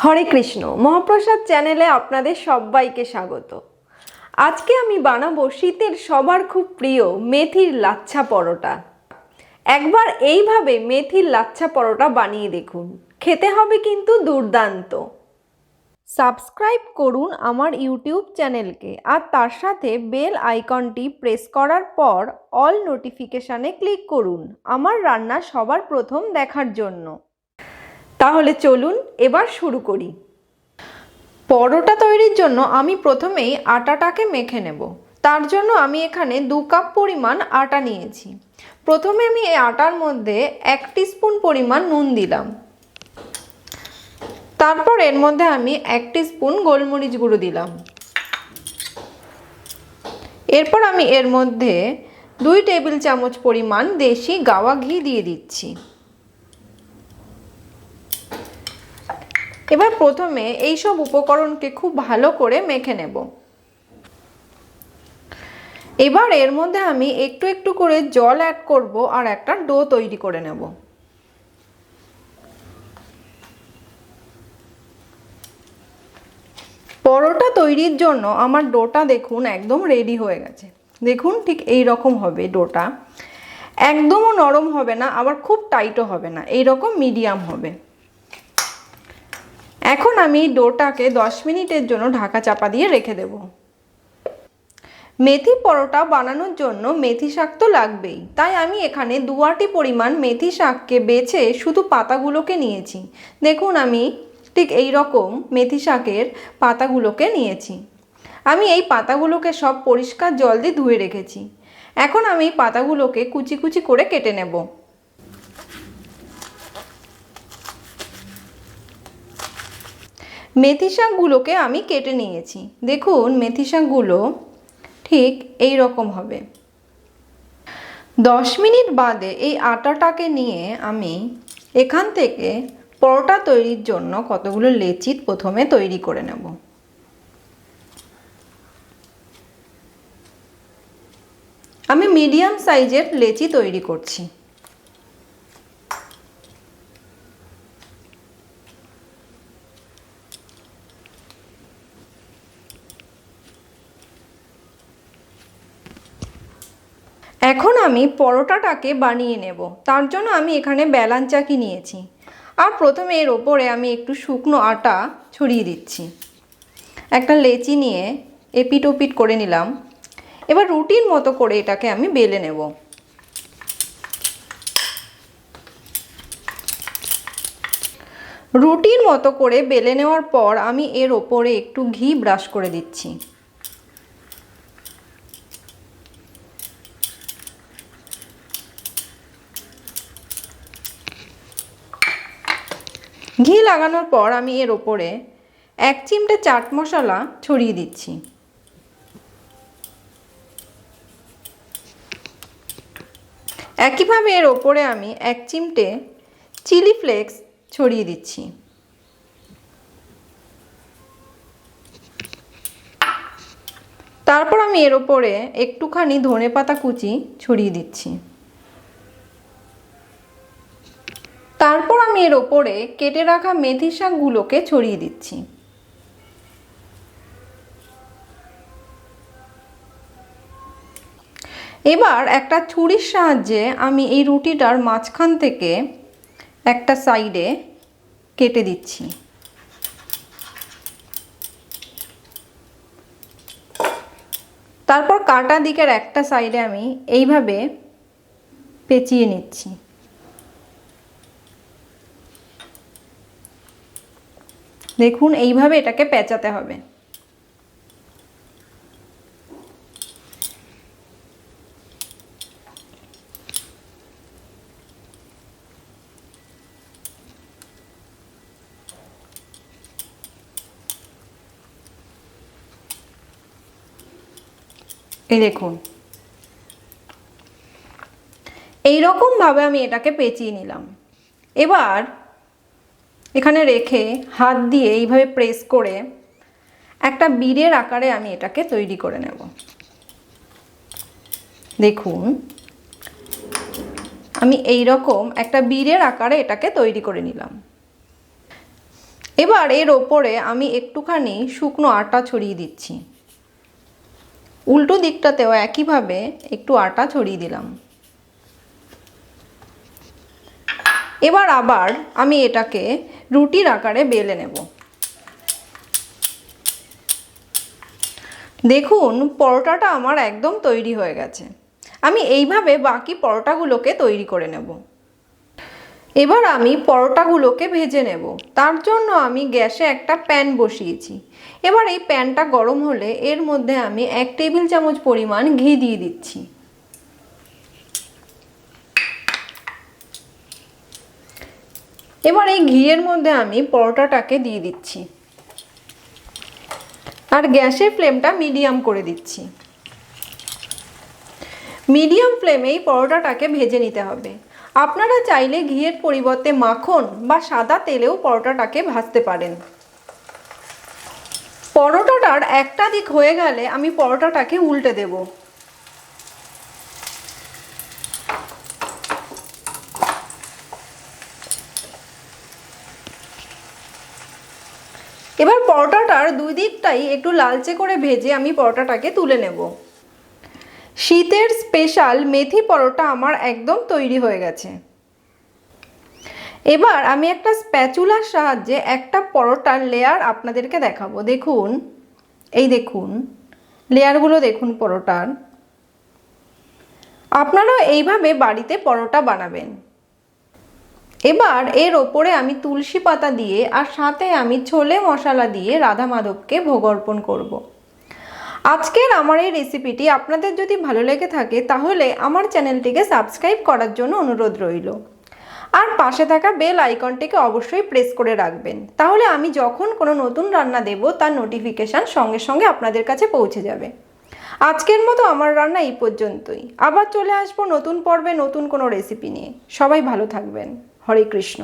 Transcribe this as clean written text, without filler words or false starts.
হরে কৃষ্ণ। মহাপ্রসাদ চ্যানেলে আপনাদের সবাইকে স্বাগত। আজকে আমি বানাবো শীতের সবার খুব প্রিয় মেথির লাচ্ছা পরোটা। একবার এইভাবে মেথির লাচ্ছা পরোটা বানিয়ে দেখুন, খেতে হবে কিন্তু দুর্দান্ত। সাবস্ক্রাইব করুন আমার ইউটিউব চ্যানেলকে আর তার সাথে বেল আইকনটি প্রেস করার পর অল নোটিফিকেশানে ক্লিক করুন আমার রান্না সবার প্রথম দেখার জন্য। তাহলে চলুন এবার শুরু করি। পরোটা তৈরির জন্য আমি প্রথমেই আটাটাকে মেখে নেব। তার জন্য আমি এখানে 2 কাপ পরিমাণ আটা নিয়েছি। প্রথমে আমি এই আটার মধ্যে 1 টিস্পুন পরিমাণ নুন দিলাম। তারপর এর মধ্যে আমি 1 টিস্পুন গোলমরিচ গুঁড়ো দিলাম। এরপর আমি এর মধ্যে 2 টেবিল চামচ পরিমাণ দেশি গাওয়া ঘি দিয়ে দিচ্ছি। এবার প্রথমে এই সব উপকরণকে খুব ভালো করে মেখে নেব। এবার এর মধ্যে আমি একটু একটু করে জল অ্যাড করব আর একটা ডো তৈরি করে নেব। পরোটা তৈরির জন্য আমার ডোটা দেখুন একদম রেডি হয়ে গেছে। দেখুন ঠিক এই রকম হবে ডোটা। একদমও নরম হবে না, আবার খুব টাইটও হবে না, এই রকম মিডিয়াম হবে। এখন আমি ডোটাকে 10 মিনিটের জন্য ঢাকা চাপা দিয়ে রেখে দেব। মেথি পরোটা বানানোর জন্য মেথি শাক তো লাগবেই, তাই আমি এখানে 2 আঁটি পরিমাণ মেথি শাককে বেছে শুধু পাতাগুলোকে নিয়েছি। দেখুন আমি ঠিক এই রকম মেথি শাকের পাতাগুলোকে নিয়েছি। আমি এই পাতাগুলোকে সব পরিষ্কার জল দিয়ে ধুয়ে রেখেছি। এখন আমি পাতাগুলোকে কুচি কুচি করে কেটে নেব। মেথি শাকগুলোকে আমি কেটে নিয়েছি। দেখুন মেথি শাকগুলো ঠিক এই রকম হবে। 10 মিনিট বাদে এই আটাটাকে নিয়ে আমি এখান থেকে পরোটা তৈরির জন্য কতগুলো লেচি প্রথমে তৈরি করে নেব। আমি মিডিয়াম সাইজের লেচি তৈরি করছি। এখন আমি পরোটাটাকে বানিয়ে নেব। তার জন্য আমি এখানে বেলান চাকি নিয়েছি আর প্রথমে এর ওপরে আমি একটু শুকনো আটা ছড়িয়ে দিচ্ছি। একটা লেচি নিয়ে এপিট ওপিট করে নিলাম। এবার রুটির মতো করে এটাকে আমি বেলে নেব। রুটির মতো করে বেলে নেওয়ার পর আমি এর ওপরে একটু ঘি ব্রাশ করে দিচ্ছি। ঘি লাগানোর পর আমি এর ওপরে 1 চিমটে চাট মশলা ছড়িয়ে দিচ্ছি। একইভাবে এর ওপরে আমি 1 চিমটে চিলি ফ্লেক্স ছড়িয়ে দিচ্ছি। তারপর আমি এর ওপরে একটুখানি ধনেপাতা কুচি ছড়িয়ে দিচ্ছি। তারপর আমি এর ওপরে কেটে রাখা মেথি শাকগুলোকে ছড়িয়ে দিচ্ছি। এবার একটা ছুরির সাহায্যে আমি এই রুটিটার মাঝখান থেকে একটা সাইডে কেটে দিচ্ছি। তারপর কাটা দিকের একটা সাইডে আমি এইভাবে পেঁচিয়ে নিচ্ছি। দেখুন এইভাবে এটাকে পেঁচাতে হবে। এই দেখুন এইরকমভাবে আমি এটাকে পেঁচিয়ে নিলাম। এবার এখানে রেখে হাত দিয়ে এইভাবে প্রেস করে একটা বীরের আকারে আমি এটাকে তৈরি করে নেব। দেখুন আমি এই রকম একটা বীরের আকারে এটাকে তৈরি করে নিলাম। এবার এর ওপরে আমি একটুখানি শুকনো আটা ছড়িয়ে দিচ্ছি। উল্টো দিকটাতেও একইভাবে একটু আটা ছড়িয়ে দিলাম। এবার আবার আমি এটাকে রুটির আকারে বেলে নেব। দেখুন পরোটাটা আমার একদম তৈরি হয়ে গেছে। আমি এইভাবে বাকি পরোটাগুলোকে তৈরি করে নেব। এবার আমি পরোটাগুলোকে ভেজে নেব। তার জন্য আমি গ্যাসে একটা প্যান বসিয়েছি। এবার এই প্যানটা গরম হলে এর মধ্যে আমি 1 টেবিল চামচ পরিমাণ ঘি দিয়ে দিচ্ছি। এবার এই ঘিয়ের মধ্যে আমি পরোটাটাকে দিয়ে দিচ্ছি আর গ্যাসের ফ্লেমটা মিডিয়াম করে দিচ্ছি। মিডিয়াম ফ্লেমেই পরোটাটাকে ভেজে নিতে হবে। আপনারা চাইলে ঘিয়ের পরিবর্তে মাখন বা সাদা তেলেও পরোটাটাকে ভাজতে পারেন। পরোটাটার একটা দিক হয়ে গেলে আমি পরোটাটাকে উল্টে দেব। এবার পরোটাটার দুই দিকটাই একটু লালচে করে ভেজে আমি পরোটাটাকে তুলে নেব। শীতের স্পেশাল মেথি পরোটা আমার একদম তৈরি হয়ে গেছে। এবার আমি একটা স্প্যাচুলার সাহায্যে একটা পরোটার লেয়ার আপনাদেরকে দেখাবো। দেখুন, এই দেখুন লেয়ারগুলো দেখুন পরোটার। আপনারাও এইভাবে বাড়িতে পরোটা বানাবেন। এবার এর ওপরে আমি তুলসী পাতা দিয়ে আর সাথে আমি ছোলে মশলা দিয়ে রাধা মাধবকে ভোগ অর্পণ করব। আজকের আমার এই রেসিপিটি আপনাদের যদি ভালো লেগে থাকে তাহলে আমার চ্যানেলটিকে সাবস্ক্রাইব করার জন্য অনুরোধ রইল। আর পাশে থাকা বেল আইকনটিকে অবশ্যই প্রেস করে রাখবেন, তাহলে আমি যখন কোনো নতুন রান্না দেব তার নোটিফিকেশান সঙ্গে সঙ্গে আপনাদের কাছে পৌঁছে যাবে। আজকের মতো আমার রান্না এই পর্যন্তই। আবার চলে আসবো নতুন পর্বে নতুন কোনো রেসিপি নিয়ে। সবাই ভালো থাকবেন। হরে কৃষ্ণ।